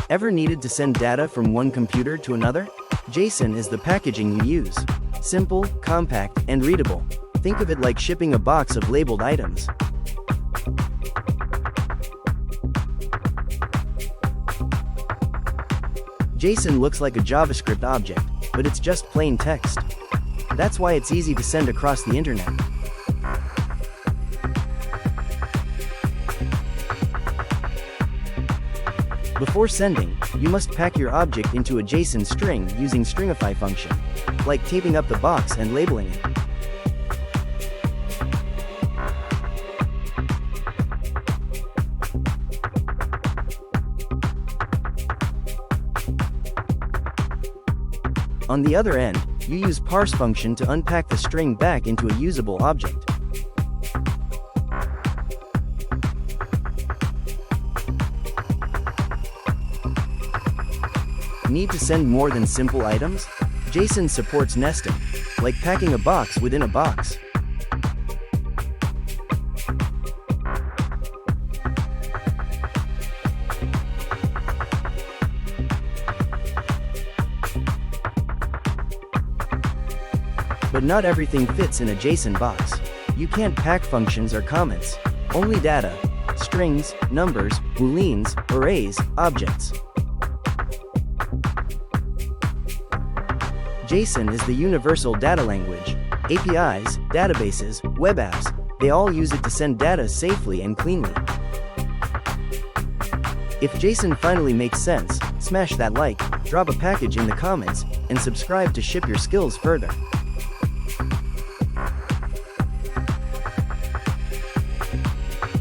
Ever needed to send data from one computer to another? JSON is the packaging you use. Simple, compact, and readable. Think of it like shipping a box of labeled items. JSON looks like a JavaScript object, but it's just plain text. That's why it's easy to send across the internet. Before sending, you must pack your object into a JSON string using stringify function, like taping up the box and labeling it. On the other end, you use parse function to unpack the string back into a usable object. Need to send more than simple items? JSON supports nesting, like packing a box within a box. But not everything fits in a JSON box. You can't pack functions or comments, only data, strings, numbers, booleans, arrays, objects. JSON is the universal data language. APIs, databases, web apps, they all use it to send data safely and cleanly. If JSON finally makes sense, smash that like, drop a package in the comments, and subscribe to ship your skills further.